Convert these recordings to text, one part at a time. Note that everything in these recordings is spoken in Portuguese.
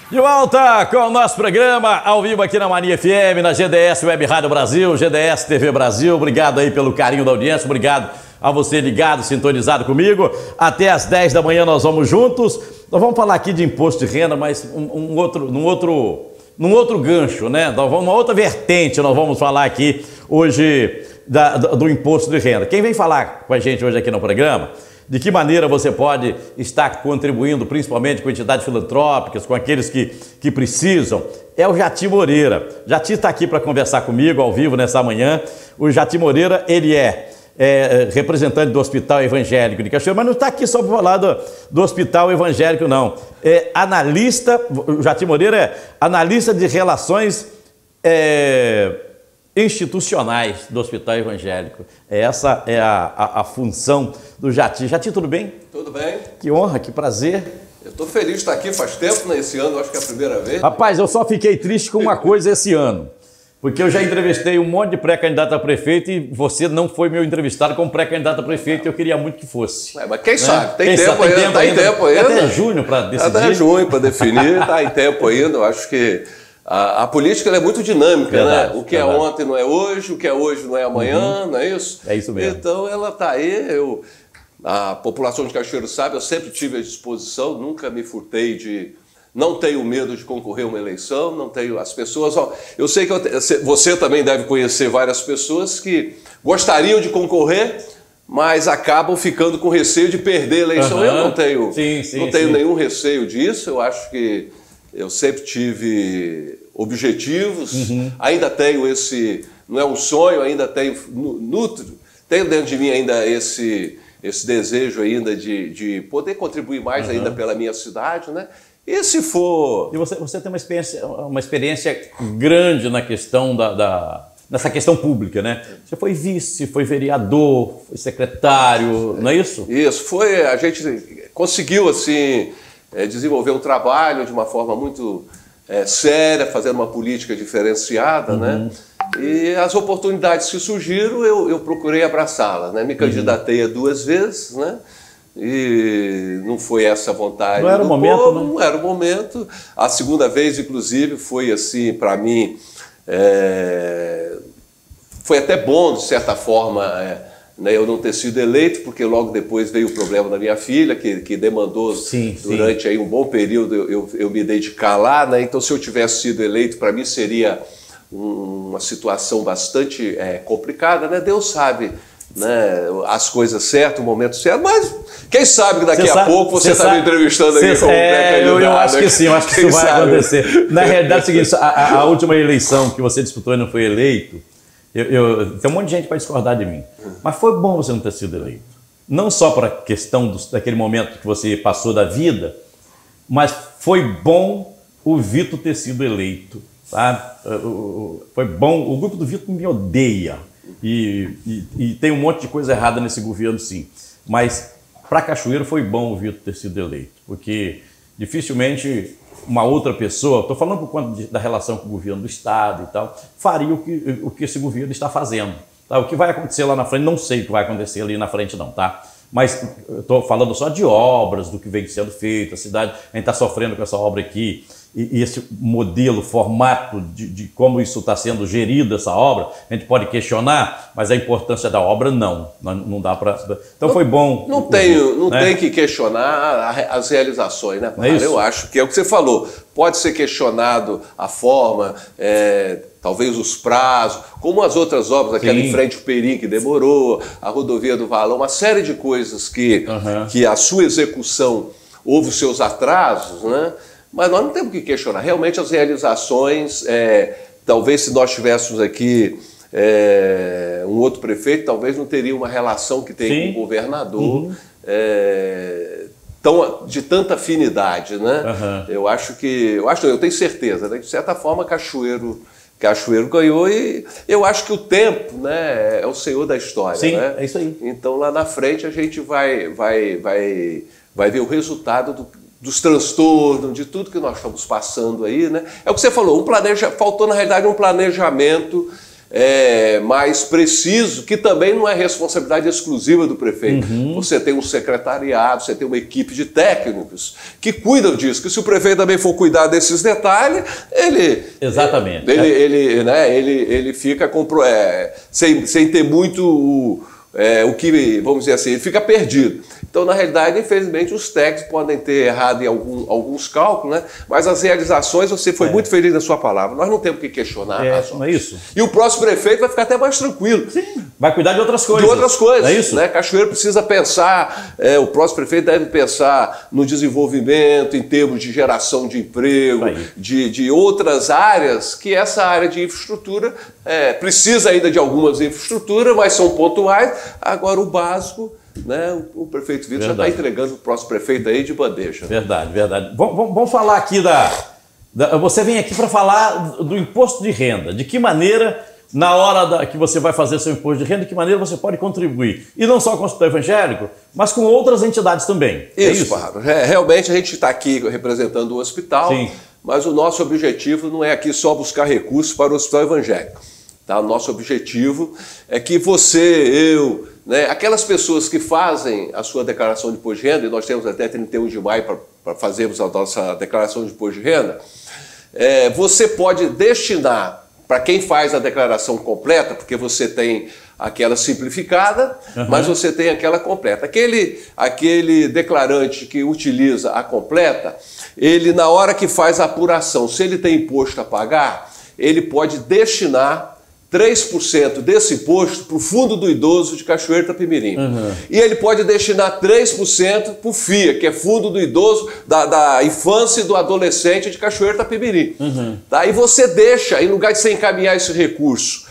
De volta com o nosso programa, ao vivo aqui na Mania FM, na GDS Web Rádio Brasil, GDS TV Brasil. Obrigado aí pelo carinho da audiência, obrigado a você ligado, sintonizado comigo. Até às 10 da manhã nós vamos juntos. Nós vamos falar aqui de imposto de renda, mas num outro gancho, né? Uma outra vertente nós vamos falar aqui hoje do imposto de renda. Quem vem falar com a gente hoje aqui no programa, de que maneira você pode estar contribuindo, principalmente com entidades filantrópicas, com aqueles que precisam, é o Jati Moreira. Jati está aqui para conversar comigo ao vivo nessa manhã. O Jati Moreira, ele é representante do Hospital Evangélico de Cachoeira, mas não está aqui só para falar do Hospital Evangélico, não. É analista, o Jati Moreira é analista de relações institucionais do Hospital Evangélico. Essa é a função do Jati. Jati, tudo bem? Tudo bem. Que honra, que prazer. Eu estou feliz de estar aqui, faz tempo, né? Esse ano, acho que é a primeira vez. Rapaz, eu só fiquei triste com uma coisa esse ano, porque eu já entrevistei um monte de pré-candidato a prefeito e você não foi meu entrevistado como pré-candidato a prefeito e eu queria muito que fosse. Mas quem sabe? Tem tempo ainda. Até junho para decidir. Até junho para definir, está em tempo ainda. Eu acho que a política ela é muito dinâmica, verdade, né? O que é ontem não é hoje, o que é hoje não é amanhã, não é isso? É isso mesmo. Então ela está aí, a população de Cachoeiro sabe, eu sempre tive à disposição, nunca me furtei não tenho medo de concorrer a uma eleição, não tenho as pessoas... Eu sei que você também deve conhecer várias pessoas que gostariam de concorrer, mas acabam ficando com receio de perder a eleição. Eu não tenho, tenho nenhum receio disso, eu acho que eu sempre tive objetivos, ainda tenho esse... Não é um sonho, ainda tenho dentro de mim ainda esse desejo ainda de poder contribuir mais ainda pela minha cidade, né? E se for... E você tem uma experiência grande na questão nessa questão pública, né? Você foi vice, foi vereador, foi secretário, não é isso? Isso, a gente conseguiu, assim, desenvolver um trabalho de uma forma muito séria, fazendo uma política diferenciada, né? E as oportunidades que surgiram, eu procurei abraçá-las, né? Me candidatei 2 vezes, né? E não foi essa vontade. Não era o momento, povo, não era o momento. A segunda vez, inclusive, foi assim, para mim, foi até bom, de certa forma, né, eu não ter sido eleito, porque logo depois veio o problema da minha filha, que demandou durante aí um bom período eu me dedicar lá, né? Então, se eu tivesse sido eleito, para mim seria uma situação bastante complicada, né? Deus sabe, né, as coisas certas, o momento certo, mas quem sabe que daqui a pouco você está me entrevistando aqui como pré-candidato. Eu acho que sim, eu acho que isso vai acontecer. Na realidade é o seguinte, a última eleição que você disputou e não foi eleito, tem um monte de gente para discordar de mim, mas foi bom você não ter sido eleito. Não só para a questão daquele momento que você passou da vida, mas foi bom o Vitor ter sido eleito. Tá? Foi bom, o grupo do Vitor me odeia. E tem um monte de coisa errada nesse governo, sim. Mas para Cachoeiro foi bom o Vitor ter sido eleito, porque dificilmente uma outra pessoa, estou falando por conta da relação com o governo do Estado e tal, faria o que esse governo está fazendo. Tá? O que vai acontecer lá na frente, não sei o que vai acontecer ali na frente não, tá? Mas estou falando só de obras, do que vem sendo feito, a cidade, a gente está sofrendo com essa obra aqui, e esse modelo, formato de como isso está sendo gerido, essa obra, a gente pode questionar, mas a importância da obra não dá para... Então foi bom. Não tem que questionar as realizações, né? É isso? Eu acho que é o que você falou, pode ser questionado a forma, talvez os prazos, como as outras obras, aquela em frente ao Perim que demorou, a rodovia do Valão, uma série de coisas que a sua execução houve os seus atrasos, né? Mas nós não temos que questionar. Realmente as realizações, talvez se nós tivéssemos aqui um outro prefeito, talvez não teria uma relação que tem com o governador de tanta afinidade, né? Eu tenho certeza, né? De certa forma, Cachoeiro ganhou e eu acho que o tempo, né, é o senhor da história. Sim, né? É isso aí. Então lá na frente a gente vai ver o resultado dos transtornos, de tudo que nós estamos passando aí, né? É o que você falou, faltou na realidade um planejamento mais preciso, que também não é responsabilidade exclusiva do prefeito. Você tem um secretariado, você tem uma equipe de técnicos que cuidam disso, que se o prefeito também for cuidar desses detalhes, ele... Exatamente. Ele fica sem ter muito o que, vamos dizer assim, ele fica perdido. Então, na realidade, infelizmente, os técnicos podem ter errado em alguns cálculos, né? Mas as realizações, você foi muito feliz na sua palavra. Nós não temos que questionar. Não é isso? E o próximo prefeito vai ficar até mais tranquilo. Sim, vai cuidar de outras coisas. De outras coisas. É isso? Né? Cachoeiro precisa pensar, o próximo prefeito deve pensar no desenvolvimento, em termos de geração de emprego, de outras áreas, que essa área de infraestrutura precisa ainda de algumas infraestruturas, mas são pontuais. Agora, o básico... Né? O prefeito Vitor já está entregando o próximo prefeito aí de bandeja. Verdade, verdade. Vamos falar aqui você vem aqui para falar do imposto de renda. De que maneira, na hora que você vai fazer seu imposto de renda, de que maneira você pode contribuir? E não só com o Hospital Evangélico, mas com outras entidades também. Isso, Parro. Realmente a gente está aqui representando o hospital, Sim. Mas o nosso objetivo não é aqui só buscar recursos para o Hospital Evangélico. Tá? O nosso objetivo é que você, eu... Né? Aquelas pessoas que fazem a sua declaração de imposto de renda, e nós temos até 31 de maio para fazermos a nossa declaração de imposto de renda, você pode destinar para quem faz a declaração completa, porque você tem aquela simplificada, mas você tem aquela completa. Aquele declarante que utiliza a completa, ele na hora que faz a apuração, se ele tem imposto a pagar, ele pode destinar 3% desse imposto para o Fundo do Idoso de Cachoeiro de Itapemirim. E ele pode destinar 3% para o FIA, que é Fundo do Idoso da Infância e do Adolescente de Cachoeiro de Itapemirim. Tá? E você deixa, em lugar de você encaminhar esse recurso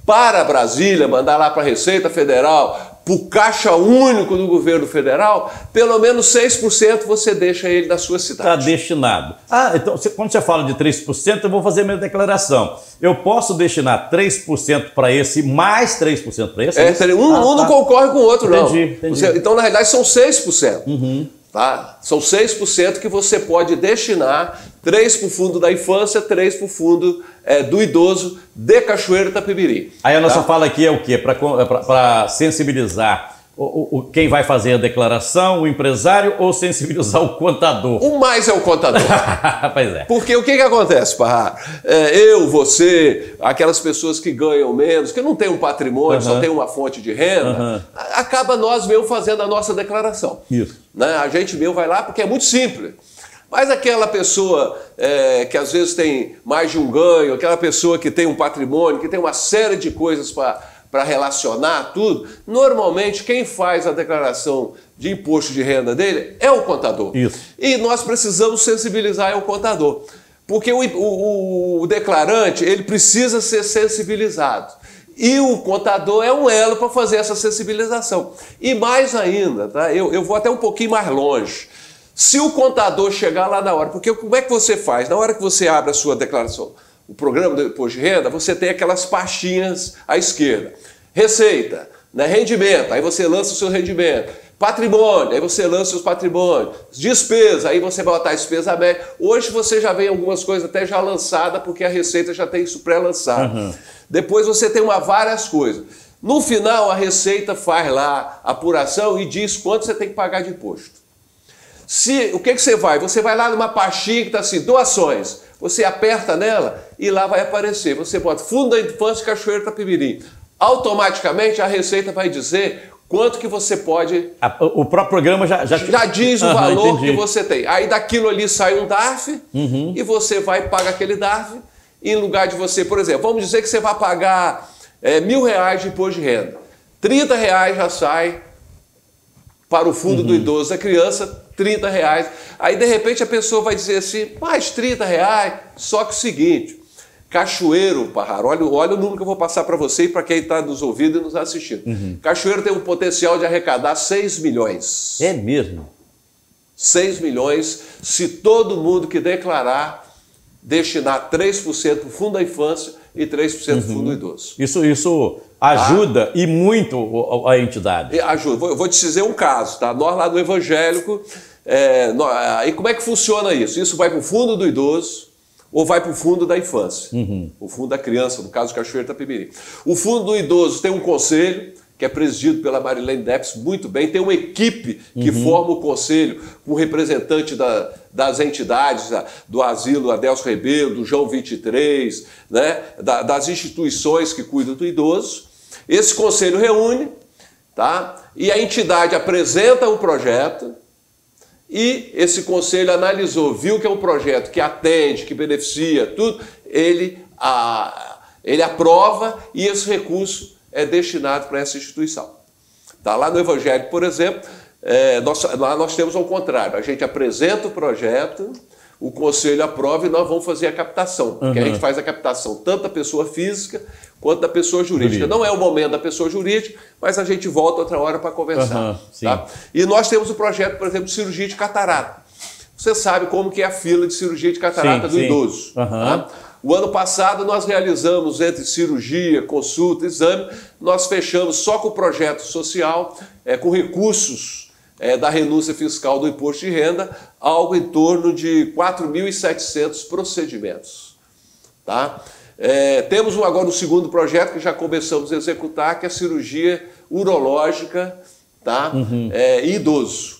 para Brasília, mandar lá para a Receita Federal, para o Caixa Único do Governo Federal, pelo menos 6% você deixa ele na sua cidade. Está destinado. Então, quando você fala de 3%, eu vou fazer a minha declaração. Eu posso destinar 3% para esse, mais 3% para esse? Um não concorre com o outro, não. Entendi. Então, na realidade, são 6%. Tá? São 6% que você pode destinar, 3% para o Fundo da Infância, 3% para o Fundo do Idoso de Cachoeiro de Itapemirim. Aí a nossa fala aqui é o quê? Para sensibilizar quem vai fazer a declaração, o empresário, ou sensibilizar o contador? O mais é o contador. Pois é. Porque o que acontece, Parra? Você, aquelas pessoas que ganham menos, que não tem um patrimônio, só tem uma fonte de renda, acaba nós mesmo fazendo a nossa declaração. Isso. Né? A gente mesmo vai lá porque é muito simples. Mas aquela pessoa que às vezes tem mais de um ganho, aquela pessoa que tem um patrimônio, que tem uma série de coisas para relacionar tudo, normalmente quem faz a declaração de imposto de renda dele é o contador. Isso. E nós precisamos sensibilizar o contador. Porque o declarante ele precisa ser sensibilizado. E o contador é um elo para fazer essa sensibilização. E mais ainda, tá? Eu vou até um pouquinho mais longe. Se o contador chegar lá na hora, porque como é que você faz? Na hora que você abre a sua declaração, o programa do imposto de renda, você tem aquelas pastinhas à esquerda. Receita, né? Rendimento, aí você lança o seu rendimento. Patrimônio, aí você lança os patrimônios. Despesa, aí você vai botar a despesa média. Hoje você já vem algumas coisas até já lançadas, porque a Receita já tem isso pré-lançado. Depois você tem várias coisas. No final, a Receita faz lá a apuração e diz quanto você tem que pagar de imposto. O que você vai? Você vai lá numa pastinha que está assim, doações. Você aperta nela e lá vai aparecer. Você bota Fundo da Infância Cachoeiro de Itapemirim. Automaticamente a Receita vai dizer quanto que você pode... O próprio programa já diz o valor que você tem. Aí daquilo ali sai um DARF e você vai e paga aquele DARF. Em lugar de você, por exemplo, vamos dizer que você vai pagar R$1.000 de imposto de renda. R$30 já sai para o Fundo do Idoso da Criança, R$30. Aí, de repente, a pessoa vai dizer assim, mais R$30, só que o seguinte, Cachoeiro, Parraro, olha o número que eu vou passar para você e para quem está nos ouvindo e nos assistindo. Cachoeiro tem um potencial de arrecadar 6 milhões. É mesmo? 6 milhões, se todo mundo que declarar, destinar 3% para o Fundo da Infância e 3% para o Fundo do Idoso. Isso ajuda e muito a entidade. Ajuda. Eu vou te dizer um caso, tá? Nós lá no Evangélico, e como é que funciona isso? Isso vai para o Fundo do Idoso, ou vai para o fundo da infância, o fundo da criança, no caso Cachoeiro Itapemirim. O fundo do idoso tem um conselho, que é presidido pela Marilene Depes, muito bem, tem uma equipe que forma o conselho, com representante das entidades, do Asilo Adelso Rebelo, do João 23, né, das instituições que cuidam do idoso. Esse conselho reúne, tá, e a entidade apresenta o projeto, e esse conselho analisou, viu que é um projeto que atende, que beneficia, tudo, ele aprova e esse recurso é destinado para essa instituição. Tá? Lá no Evangélico, por exemplo, lá nós temos ao contrário. A gente apresenta o projeto, o conselho aprova e nós vamos fazer a captação. Porque a gente faz a captação tanto da pessoa física quanto da pessoa jurídica. Não é o momento da pessoa jurídica, mas a gente volta outra hora para conversar. Tá? E nós temos o projeto, por exemplo, de cirurgia de catarata. Você sabe como que é a fila de cirurgia de catarata do idoso. Tá? O ano passado nós realizamos, entre cirurgia, consulta, exame, nós fechamos só com o projeto social, com recursos da renúncia fiscal do imposto de renda, algo em torno de 4.700 procedimentos. Tá? Temos agora um segundo projeto que já começamos a executar, que é a cirurgia urológica, tá? Idoso.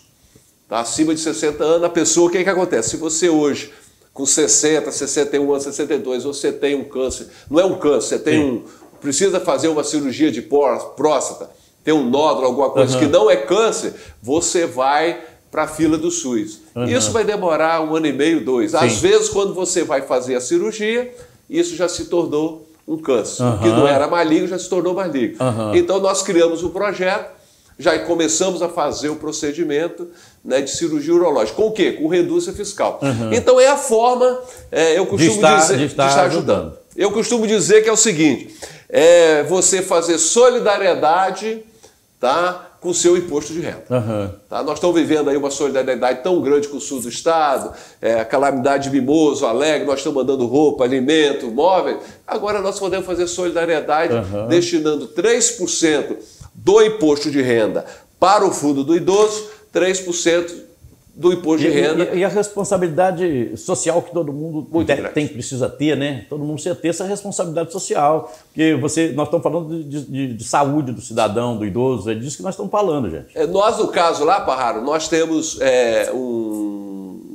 Tá? Acima de 60 anos, a pessoa, o que acontece? Se você hoje, com 60, 61 anos, 62, você tem um câncer, não é um câncer, você precisa fazer uma cirurgia de próstata, tem um nódulo, alguma coisa que não é câncer, você vai para a fila do SUS. Isso vai demorar 1 ano e meio, 2. Às vezes, quando você vai fazer a cirurgia, isso já se tornou um câncer. O que não era maligno já se tornou maligno. Então, nós criamos um projeto, já começamos a fazer o procedimento, né, de cirurgia urológica. Com o quê? Com renúncia fiscal. Então, é a forma, eu costumo dizer, de estar ajudando. Eu costumo dizer que é o seguinte, você fazer solidariedade, tá, com o seu imposto de renda. Tá? Nós estamos vivendo aí uma solidariedade tão grande com o sul do estado, a calamidade de Mimoso, Alegre, nós estamos mandando roupa, alimento, móveis. Agora nós podemos fazer solidariedade destinando 3% do imposto de renda para o fundo do idoso, 3% do imposto de renda. E a responsabilidade social que todo mundo precisa ter, né? Todo mundo precisa ter essa responsabilidade social. Porque nós estamos falando de saúde do cidadão, do idoso, é disso que nós estamos falando, gente. Nós, no caso lá, Parraro, nós temos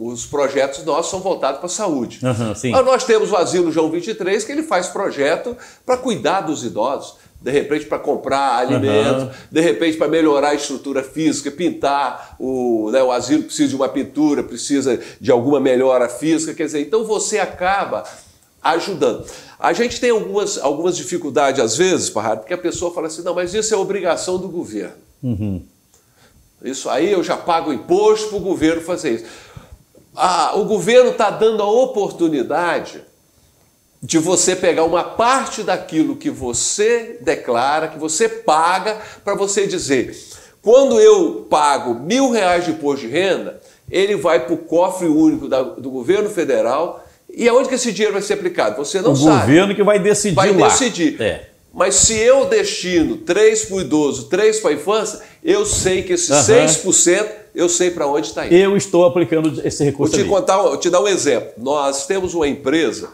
os projetos nossos são voltados para a saúde. Mas nós temos o Asilo João 23, que ele faz projeto para cuidar dos idosos. De repente para comprar alimentos, de repente para melhorar a estrutura física, pintar, o asilo precisa de uma pintura, precisa de alguma melhora física, quer dizer, então você acaba ajudando. A gente tem algumas dificuldades às vezes, Parrado, porque a pessoa fala assim, não, mas isso é obrigação do governo. Isso aí eu já pago imposto para o governo fazer isso. O governo está dando a oportunidade de você pegar uma parte daquilo que você declara, que você paga, para você dizer, quando eu pago R$1.000 de imposto de renda, ele vai para o cofre único do governo federal, e aonde que esse dinheiro vai ser aplicado? Você não sabe. O governo que vai decidir lá. Vai decidir. Mas se eu destino 3 para o idoso, 3 para a infância, eu sei que esses 6%, eu sei para onde está indo. Eu estou aplicando esse recurso. Vou te dar um exemplo. Nós temos uma empresa,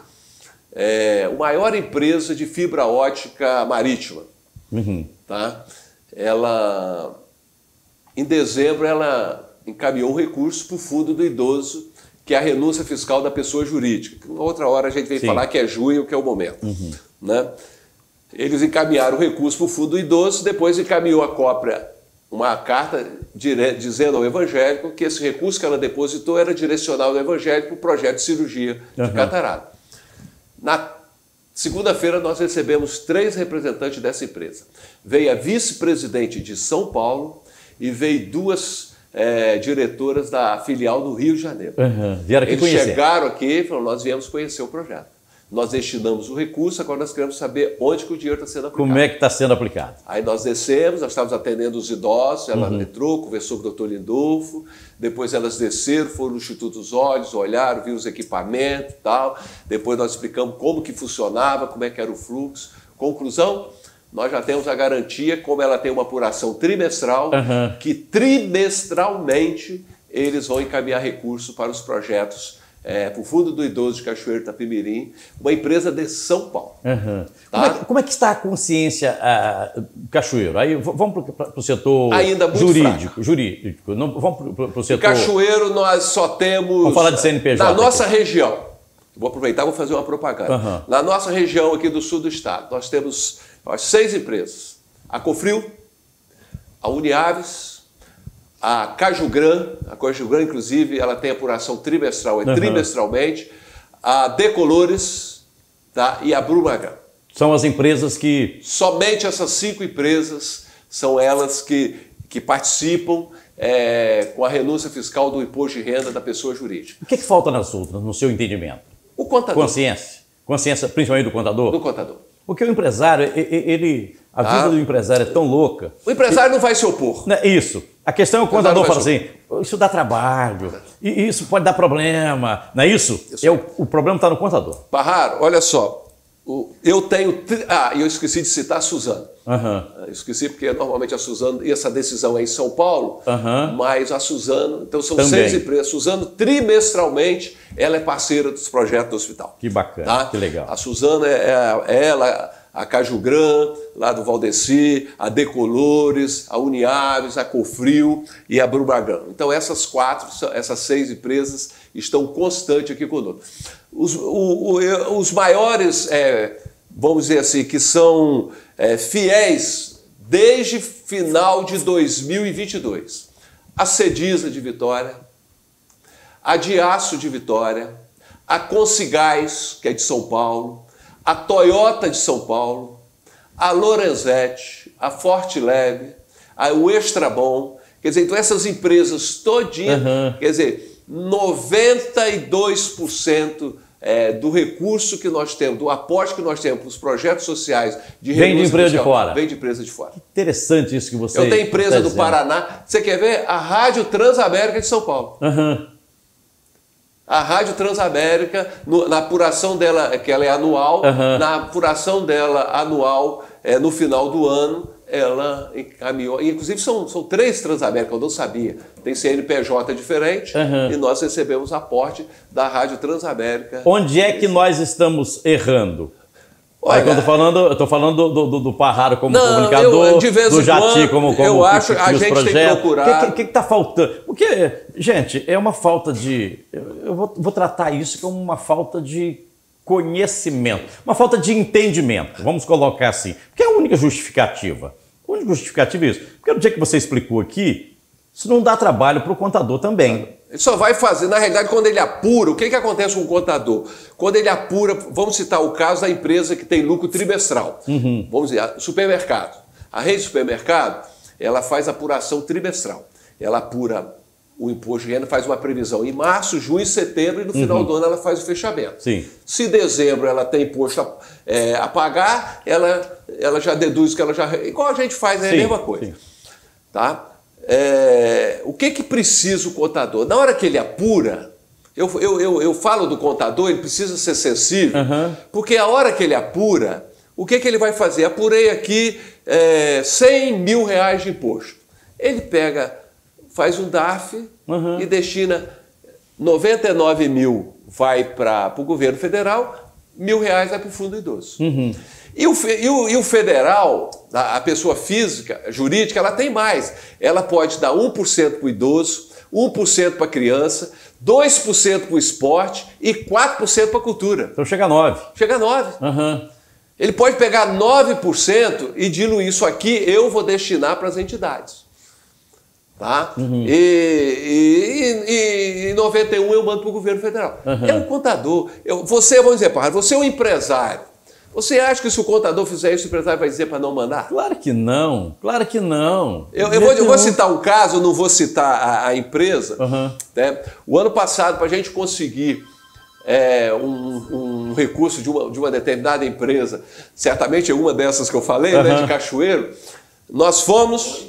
a maior empresa de fibra ótica marítima. Tá? Em dezembro, ela encaminhou um recurso para o fundo do idoso, que é a renúncia fiscal da pessoa jurídica. Uma outra hora a gente vem falar que é junho, que é o momento. Né? Eles encaminharam o recurso para o fundo do idoso, depois encaminhou a cópia, uma carta dizendo ao evangélico que esse recurso que ela depositou era direcionado ao evangélico para o projeto de cirurgia de catarata. Na segunda-feira, nós recebemos 3 representantes dessa empresa. Veio a vice-presidente de São Paulo e veio 2 diretoras da filial do Rio de Janeiro. Vieram aqui Eles conhecer. Chegaram aqui e falaram, nós viemos conhecer o projeto. Nós destinamos o recurso, agora nós queremos saber onde que o dinheiro está sendo aplicado. Como é que está sendo aplicado? Aí nós descemos, nós estávamos atendendo os idosos, ela entrou, conversou com o doutor Lindolfo, depois elas desceram, foram no Instituto dos Olhos, olharam, viram os equipamentos e tal, depois nós explicamos como que funcionava, como é que era o fluxo. Conclusão, nós já temos a garantia, como ela tem uma apuração trimestral, que trimestralmente eles vão encaminhar recurso para os projetos para o Fundo do Idoso de Cachoeiro Itapemirim, uma empresa de São Paulo. Uhum. Tá? Como é que está a consciência Cachoeiro? Aí vamos para o setor ainda muito jurídico. Não, vamos para o setor... Cachoeiro nós só temos... Vamos falar de CNPJ. Na nossa região, vou aproveitar e vou fazer uma propaganda. Uhum. Na nossa região aqui do sul do estado, nós temos 6 empresas. A Cofril, a Uniaves, a Cajugran, inclusive, ela tem apuração trimestral, trimestralmente, a Decolores, tá? E a Brumagan. São as empresas que... Somente essas 5 empresas são elas que participam com a renúncia fiscal do imposto de renda da pessoa jurídica. O que falta nas outras, no seu entendimento? O contador. Consciência, principalmente do contador? Do contador. Porque o empresário, a vida do empresário é tão louca... O empresário não vai se opor. Isso. A questão é o contador fala assim, isso dá trabalho, e isso pode dar problema, não é isso? O problema está no contador. Parraro, olha só, eu tenho... eu esqueci de citar a Suzano. Eu esqueci porque normalmente a Suzano, e essa decisão é em São Paulo, mas a Suzano, então são também 6 empresas. A Suzano, trimestralmente, ela é parceira dos projetos do hospital. Que bacana, tá? Que legal. A Suzano ela... A Cajugran, lá do Valdeci, a Decolores, a Uniaves, a Cofril e a Brumagan. Então essas 6 empresas estão constantes aqui conosco. Os maiores, vamos dizer assim, que são fiéis desde final de 2022. A Cedisa de Vitória, a Diaço de Vitória, a Consigás, que é de São Paulo, a Toyota de São Paulo, a Lorenzetti, a Forte Leve, o Extrabom, quer dizer, então essas empresas todinhas, quer dizer, 92% do recurso que nós temos, do aporte que nós temos para os projetos sociais de vem de empresa de fora. Vem de empresa de fora. Interessante isso que você... Eu tenho empresa do Paraná, você quer ver? A Rádio Transamérica de São Paulo. A Rádio Transamérica, na apuração dela, que ela é anual, na apuração dela anual, no final do ano, ela encaminhou. Inclusive são 3 Transamérica, eu não sabia. Tem CNPJ diferente e nós recebemos aporte da Rádio Transamérica. Onde é que nós estamos errando? Olha, quando eu estou falando do Parraro como comunicador, do Jati como eu acho a gente projetos. Tem que procurar... O que está faltando? Porque, gente, é uma falta de... Eu vou tratar isso como uma falta de conhecimento, uma falta de entendimento, vamos colocar assim. Porque é a única justificativa. A única justificativa é isso. Porque no dia que você explicou aqui, isso não dá trabalho para o contador também. Ele só vai fazer, na realidade, quando ele apura, o que acontece com o contador? Quando ele apura, vamos citar o caso da empresa que tem lucro trimestral. Vamos dizer, supermercado. A rede de supermercado, ela faz apuração trimestral. Ela apura o imposto de renda, faz uma previsão em março, junho e setembro, e no final do ano ela faz o fechamento. Sim. Se em dezembro ela tem imposto a pagar, ela já deduz que ela já... Igual a gente faz, é a mesma coisa. Tá? O que precisa o contador? Na hora que ele apura, eu falo do contador, ele precisa ser sensível, porque a hora que ele apura, o que ele vai fazer? Apurei aqui 100 mil reais de imposto. Ele faz um DARF e destina 99 mil vai para o governo federal, R$1.000 vai para o Fundo do Idoso. E o federal, a pessoa física, jurídica, ela tem mais. Ela pode dar 1% para o idoso, 1% para a criança, 2% para o esporte e 4% para a cultura. Então chega a 9%. Chega a 9%. Ele pode pegar 9% e diluir isso aqui, eu vou destinar para as entidades. Tá? E em 91 eu mando para o governo federal. É um contador. Vamos dizer, você é um empresário. Você acha que se o contador fizer isso, o empresário vai dizer para não mandar? Claro que não, claro que não. Eu vou citar um caso, não vou citar a empresa. Né? O ano passado, para a gente conseguir um recurso de uma determinada empresa, certamente é uma dessas que eu falei, né, de Cachoeiro, nós fomos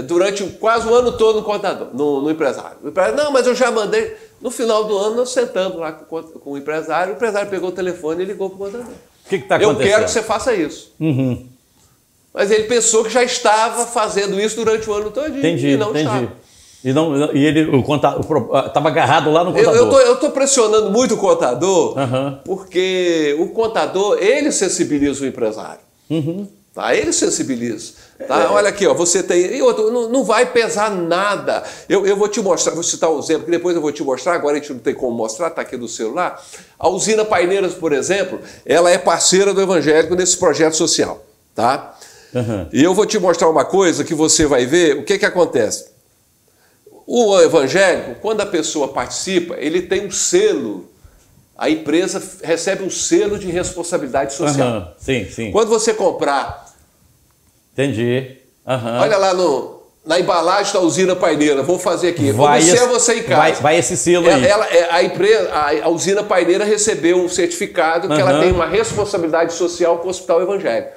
durante quase o ano todo no contador, no empresário. O empresário, não, mas eu já mandei. No final do ano, nós sentamos lá com o empresário pegou o telefone e ligou para o contador. O que está acontecendo? Eu quero que você faça isso. Mas ele pensou que já estava fazendo isso durante o ano todo e não estava. E ele estava agarrado lá no contador. Eu estou pressionando muito o contador, porque o contador, ele sensibiliza o empresário. Tá? Ele sensibiliza. Tá? Olha aqui, ó, você tem... E outro, não vai pesar nada. Eu vou te mostrar, vou citar um exemplo, que depois eu vou te mostrar, agora a gente não tem como mostrar, está aqui no celular. A usina Paineiras, por exemplo, ela é parceira do evangélico nesse projeto social. Tá? E eu vou te mostrar uma coisa que você vai ver, o que acontece. O evangélico, quando a pessoa participa, ele tem um selo, a empresa recebe um selo de responsabilidade social. Sim, sim. Quando você comprar... Entendi. Olha lá na embalagem da usina Paineira, vou fazer aqui. Observa você em casa. Vai esse selo aí. A usina Paineira recebeu um certificado que ela tem uma responsabilidade social com o Hospital Evangélico.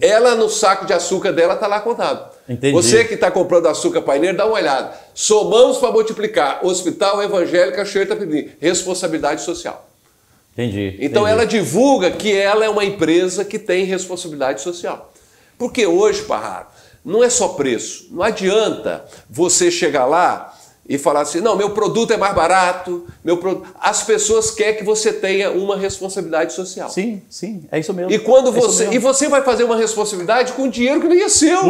Ela, no saco de açúcar dela, está lá contado. Entendi. Você que está comprando açúcar Paineira, dá uma olhada. Somamos para multiplicar. Hospital Evangélico Cachoeira Itapemirim. Responsabilidade social. Entendi. Então ela divulga que ela é uma empresa que tem responsabilidade social. Porque hoje, Parraro, não é só preço. Não adianta você chegar lá e falar assim, não, meu produto é mais barato, as pessoas querem que você tenha uma responsabilidade social. Sim, sim, é isso mesmo. E quando você vai fazer uma responsabilidade com dinheiro que nem é seu.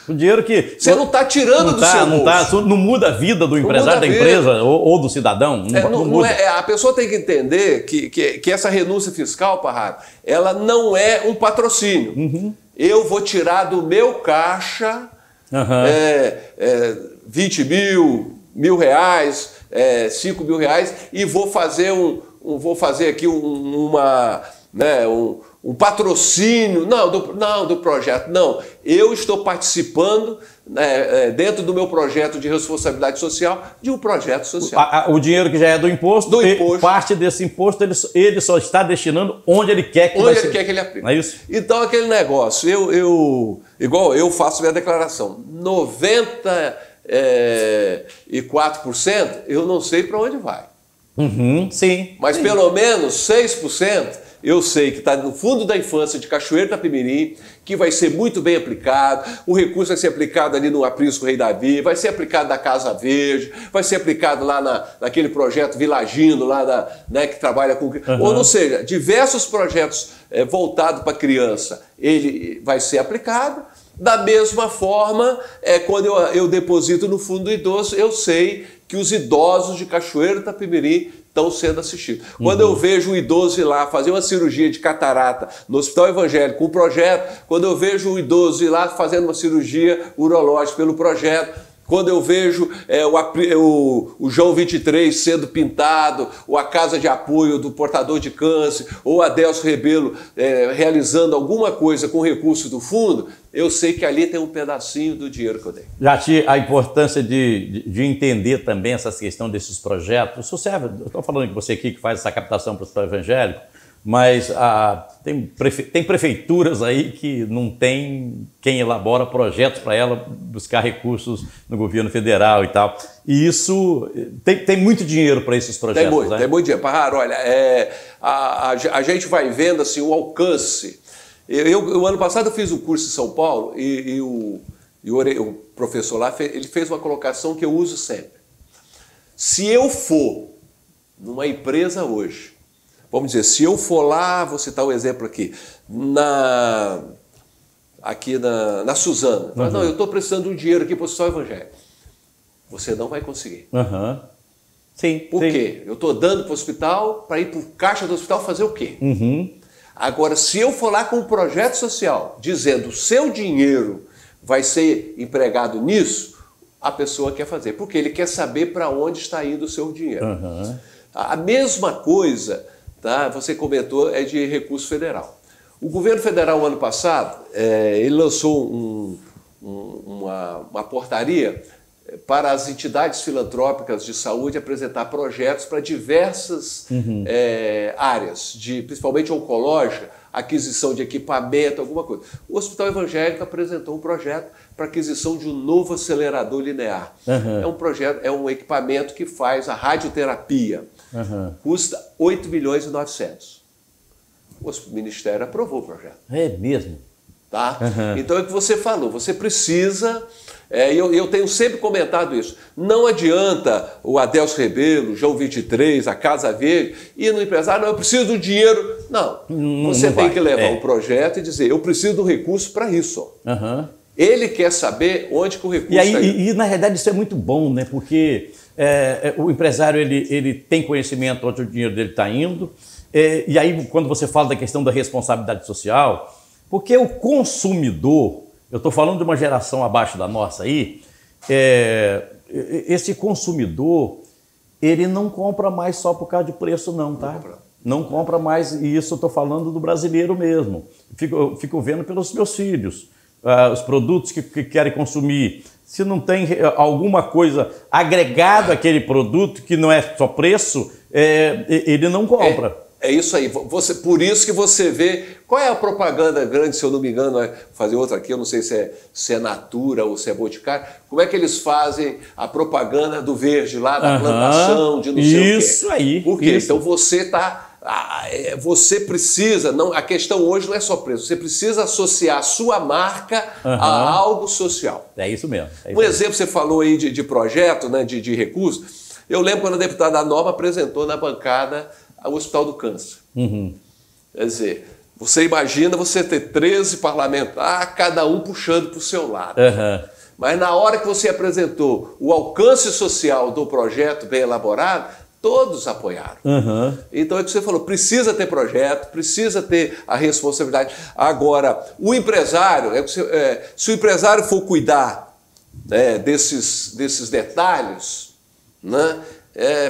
O dinheiro que... Você não está tirando do seu bolso. Não muda a vida do empresário, da empresa ou do cidadão. Não muda. A pessoa tem que entender que essa renúncia fiscal, Parraro, ela não é um patrocínio. Eu vou tirar do meu caixa 20 mil reais, 5 mil reais e vou fazer aqui um patrocínio, do projeto. Não, eu estou participando dentro do meu projeto de responsabilidade social de um projeto social. O dinheiro que já é do imposto, parte desse imposto ele só está destinando onde ele quer que quer que ele aplique. Não é isso? Então aquele negócio, igual eu faço minha declaração, 94% eu não sei para onde vai. Sim. Mas pelo menos 6% eu sei que está no fundo da infância de Cachoeira Itapemirim, que vai ser muito bem aplicado, o recurso vai ser aplicado ali no Aprisco Rei Davi, vai ser aplicado na Casa Verde, vai ser aplicado lá naquele projeto Vilagino, lá que trabalha com... Ou seja, diversos projetos voltados para criança, ele vai ser aplicado. Da mesma forma, quando eu deposito no fundo do idoso, eu sei que os idosos de Cachoeira Itapemirim estão sendo assistidos. Quando eu vejo um idoso ir lá fazer uma cirurgia de catarata no Hospital Evangélico com um projeto, quando eu vejo um idoso ir lá fazendo uma cirurgia urológica pelo projeto, quando eu vejo o João 23 sendo pintado, ou a casa de apoio do portador de câncer, ou a Delcio Rebelo realizando alguma coisa com recurso do fundo, eu sei que ali tem um pedacinho do dinheiro que eu dei. Jati, a importância de entender também essa questão desses projetos. Eu estou falando com você aqui que faz essa captação para o Hospital Evangélico, mas tem prefeituras aí que não tem quem elabora projetos para ela buscar recursos no governo federal e tal. E isso tem muito dinheiro para esses projetos. Tem muito dinheiro. Parraro, olha, a gente vai vendo assim, o alcance. O ano passado eu fiz um curso em São Paulo e o professor lá ele fez uma colocação que eu uso sempre. Se eu for numa empresa hoje, vamos dizer, se eu for lá, vou citar um exemplo aqui, na Suzana, não, eu estou precisando de um dinheiro aqui para o Hospital Evangélico. Você não vai conseguir. Sim. Por quê? Eu estou dando para o hospital para ir para o caixa do hospital fazer o quê? Agora, se eu for lá com um projeto social dizendo o seu dinheiro vai ser empregado nisso, a pessoa quer fazer, porque ele quer saber para onde está indo o seu dinheiro. A mesma coisa, tá, você comentou, é de recurso federal. O governo federal, ano passado, ele lançou uma portaria para as entidades filantrópicas de saúde apresentar projetos para diversas áreas, principalmente oncológica, aquisição de equipamento, alguma coisa. O Hospital Evangélico apresentou um projeto para aquisição de um novo acelerador linear. É um projeto, é um equipamento que faz a radioterapia. Custa 8 milhões e 900. O Ministério aprovou o projeto. É mesmo? Tá? Então é o que você falou, você precisa E eu tenho sempre comentado isso. Não adianta o Adelso Rebelo, o João 23, a Casa Verde, ir no empresário, não, eu preciso do dinheiro. Não, você tem que levar o projeto e dizer, eu preciso do recurso para isso. Ele quer saber onde que o recurso está indo. E, na realidade, isso é muito bom, né? Porque o empresário ele tem conhecimento onde o dinheiro dele está indo. E aí, quando você fala da questão da responsabilidade social, porque o consumidor, eu estou falando de uma geração abaixo da nossa aí, esse consumidor, ele não compra mais só por causa de preço não, tá? Não compra mais, e isso eu estou falando do brasileiro mesmo. Eu fico vendo pelos meus filhos, os produtos que querem consumir. Se não tem alguma coisa agregada àquele produto, que não é só preço, ele não compra. É isso aí. Por isso que você vê... Qual é a propaganda grande, se eu não me engano, fazer outra aqui, eu não sei se é Natura ou se é Boticário. Como é que eles fazem a propaganda do verde lá, da plantação, de não sei o quê? Isso aí. Por quê? Então você precisa... a questão hoje não é só preço. Você precisa associar a sua marca a algo social. É isso mesmo. Exemplo, você falou aí de projeto, né, de recursos. Eu lembro quando a deputada Norma apresentou na bancada o Hospital do Câncer. Quer dizer, você imagina você ter 13 parlamentares, cada um puxando para o seu lado. Mas na hora que você apresentou o alcance social do projeto bem elaborado, todos apoiaram. Então é o que você falou, precisa ter projeto, precisa ter a responsabilidade. Agora, o empresário, se o empresário for cuidar desses detalhes, né?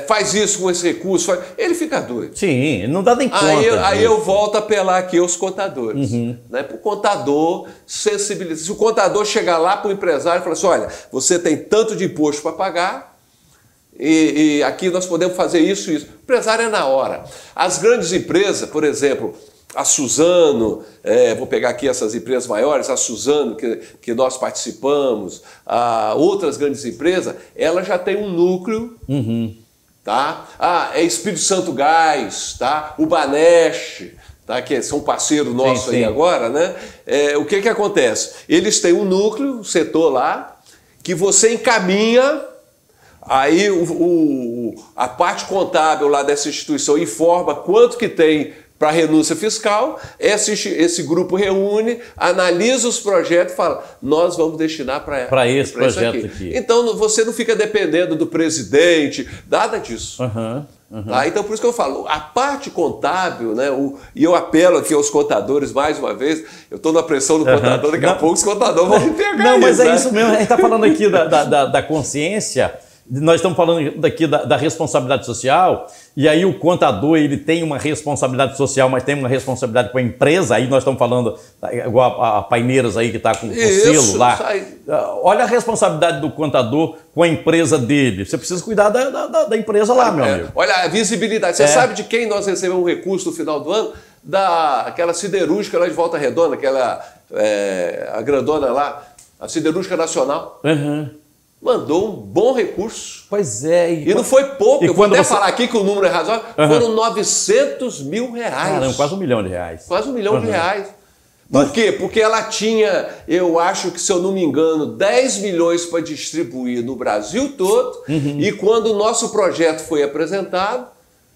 Faz isso com esse recurso, ele fica doido. Sim, não dá nem conta. Aí eu volto a apelar aqui aos contadores. Né? Para o contador sensibilizar. Se o contador chegar lá para o empresário e falar assim, olha, você tem tanto de imposto para pagar e aqui nós podemos fazer isso e isso. O empresário é na hora. As grandes empresas, por exemplo, a Suzano, vou pegar aqui essas empresas maiores, a Suzano, que nós participamos, outras grandes empresas, ela já tem um núcleo, tá? Espírito Santo Gás, tá? O Baneste, tá? Que são parceiros nossos aí agora, né? O que acontece? Eles têm um núcleo, um setor lá, que você encaminha, aí a parte contábil lá dessa instituição informa quanto que tem para renúncia fiscal, esse grupo reúne, analisa os projetos e fala, nós vamos destinar para esse projeto aqui. Então você não fica dependendo do presidente, nada disso. Tá? Então por isso que eu falo, a parte contábil, né, e eu apelo aqui aos contadores mais uma vez, eu estou na pressão do contador, daqui a pouco os contadores vão me pegar. Não, mas é isso mesmo, a gente está falando aqui da consciência. Nós estamos falando daqui da responsabilidade social, e aí o contador ele tem uma responsabilidade social, mas tem uma responsabilidade com a empresa, aí nós estamos falando, igual a Paineiras aí que está com o selo lá. Olha a responsabilidade do contador com a empresa dele. Você precisa cuidar da empresa lá, meu amigo. Olha a visibilidade. Você sabe de quem nós recebemos um recurso no final do ano? Daquela siderúrgica lá de Volta Redonda, a grandona lá, a Siderúrgica Nacional. Mandou um bom recurso. Pois é. E não foi pouco. Eu vou até falar aqui que o número é razoável. Foram 900 mil reais. Caramba, quase R$1 milhão. Quase R$1 milhão de reais. Por quê? Porque ela tinha, eu acho que, se eu não me engano, 10 milhões para distribuir no Brasil todo. E quando o nosso projeto foi apresentado,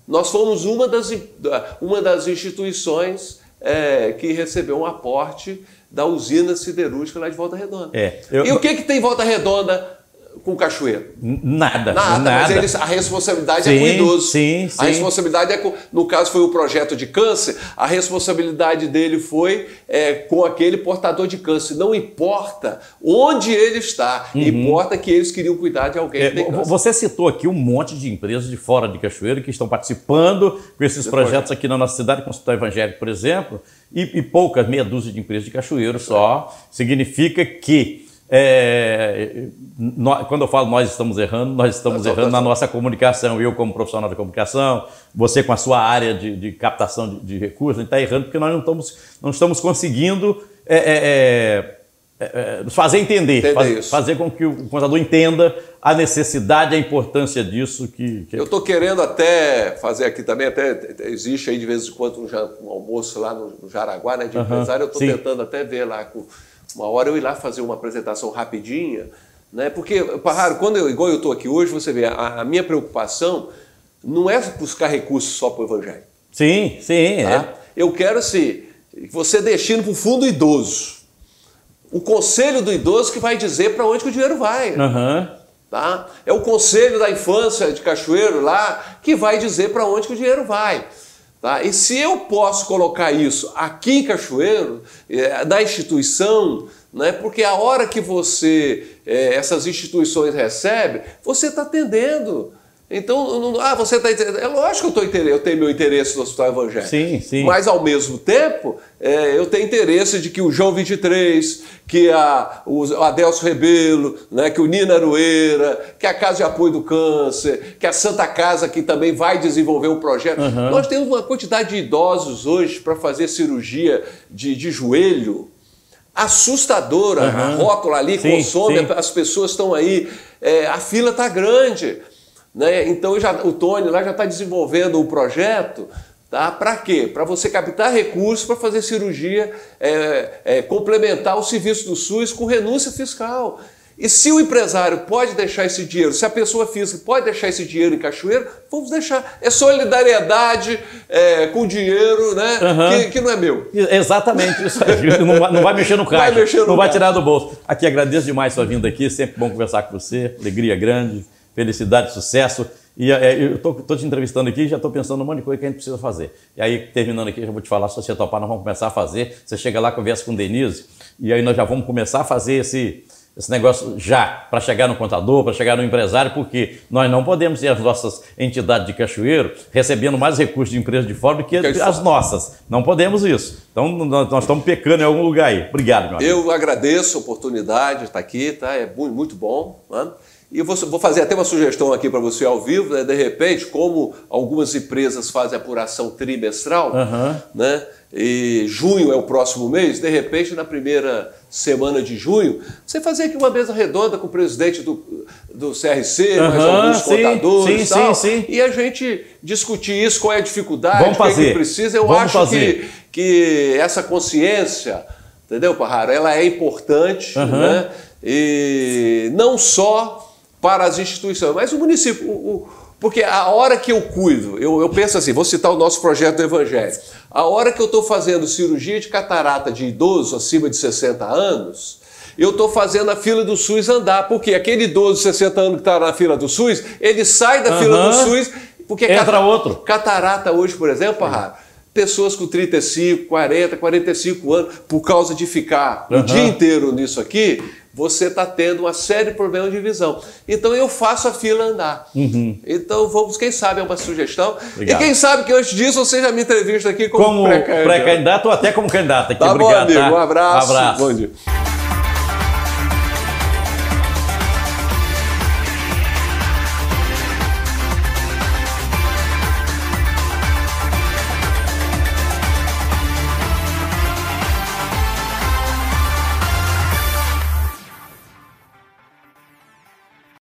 nós fomos uma das instituições que recebeu um aporte da usina siderúrgica lá de Volta Redonda. E o que tem Volta Redonda com Cachoeiro? Nada. Mas a responsabilidade é com o idoso. A responsabilidade no caso foi o projeto de câncer, a responsabilidade dele foi com aquele portador de câncer. Não importa onde ele está, importa que eles queriam cuidar de alguém que tem câncer. Você citou aqui um monte de empresas de fora de Cachoeiro que estão participando com esses projetos aqui na nossa cidade, com o Hospital Evangélico, por exemplo, e poucas, meia dúzia de empresas de Cachoeiro só. Significa que quando eu falo nós estamos errando na nossa comunicação. Eu como profissional de comunicação, você com a sua área de captação de recursos, a gente está errando porque nós não estamos conseguindo nos fazer entender fazer com que o contador entenda a necessidade, a importância disso. Eu estou querendo até fazer aqui também, até existe aí de vez em quando um almoço lá no Jaraguá, né, de empresário, eu estou tentando até ver lá uma hora eu ir lá fazer uma apresentação rapidinha Né? Porque, Parraro, igual eu estou aqui hoje, você vê, a minha preocupação não é buscar recursos só para o Evangelho. Sim, sim. Tá? É. Eu quero, assim, que você destine para o fundo idoso. O conselho do idoso que vai dizer para onde que o dinheiro vai. Uhum. Tá? É o conselho da infância de Cachoeiro lá que vai dizer para onde que o dinheiro vai. Tá? E se eu posso colocar isso aqui em Cachoeiro, da instituição, né? Porque a hora que essas instituições recebem, você está atendendo. Então, você está entendendo. É lógico que eu tenho meu interesse no Hospital Evangélico. Sim, sim. Mas, ao mesmo tempo, eu tenho interesse de que o João 23, que o Adelso Rebelo, né, que o Nina Aroeira, que a Casa de Apoio do Câncer, que a Santa Casa, que também vai desenvolver um projeto. Uhum. Nós temos uma quantidade de idosos hoje para fazer cirurgia de joelho assustadora. Uhum. A rótula ali sim, consome, sim. as pessoas estão aí, a fila está grande. Né? Então o Tony lá já está desenvolvendo um projeto, tá? Para quê? Para você captar recursos para fazer cirurgia, complementar o serviço do SUS com renúncia fiscal. E se o empresário pode deixar esse dinheiro, se a pessoa física pode deixar esse dinheiro em Cachoeiro, vamos deixar. É solidariedade com dinheiro, né? Uhum. que não é meu. Exatamente isso aí. Não vai mexer no caixa, não vai tirar do bolso. Aqui, agradeço demais sua vinda aqui, sempre bom conversar com você, alegria grande. Felicidade, sucesso. E eu estou te entrevistando aqui e já estou pensando num monte de coisa que a gente precisa fazer. E aí, terminando aqui, já vou te falar, se você topar, nós vamos começar a fazer. Você chega lá, conversa com o Denise, e aí nós já vamos começar a fazer esse negócio já, para chegar no contador, para chegar no empresário, porque nós não podemos ter as nossas entidades de Cachoeiro recebendo mais recursos de empresas de fora do que as nossas. Não podemos isso. Então, nós estamos pecando em algum lugar aí. Obrigado, meu amigo. Eu agradeço a oportunidade de estar aqui, tá? É muito bom, né? E eu vou fazer até uma sugestão aqui para você ao vivo, né? De repente, como algumas empresas fazem apuração trimestral, né? E junho é o próximo mês, de repente, na primeira semana de junho, você fazer aqui uma mesa redonda com o presidente do CRC, mais alguns contadores e tal, e a gente discutir isso, qual é a dificuldade, o que precisa. Eu acho que essa consciência, entendeu, Parraro? Ela é importante, né? E não só para as instituições, mas o município, porque a hora que eu cuido, eu penso assim, vou citar o nosso projeto do Evangelho, a hora que eu estou fazendo cirurgia de catarata de idoso acima de 60 anos, eu estou fazendo a fila do SUS andar, porque aquele idoso de 60 anos que está na fila do SUS, ele sai da fila do SUS, porque entra outro. Catarata hoje, por exemplo, Parraro, pessoas com 35, 40, 45 anos, por causa de ficar o dia inteiro nisso aqui, você está tendo uma série de problemas de visão. Então eu faço a fila andar. Então quem sabe é uma sugestão. Obrigado. E quem sabe que antes disso você já me entrevista aqui como pré-candidato ou até como candidato. Aqui. Tá. Obrigado. Bom, amigo. Tá? Um abraço. Um abraço. Bom dia.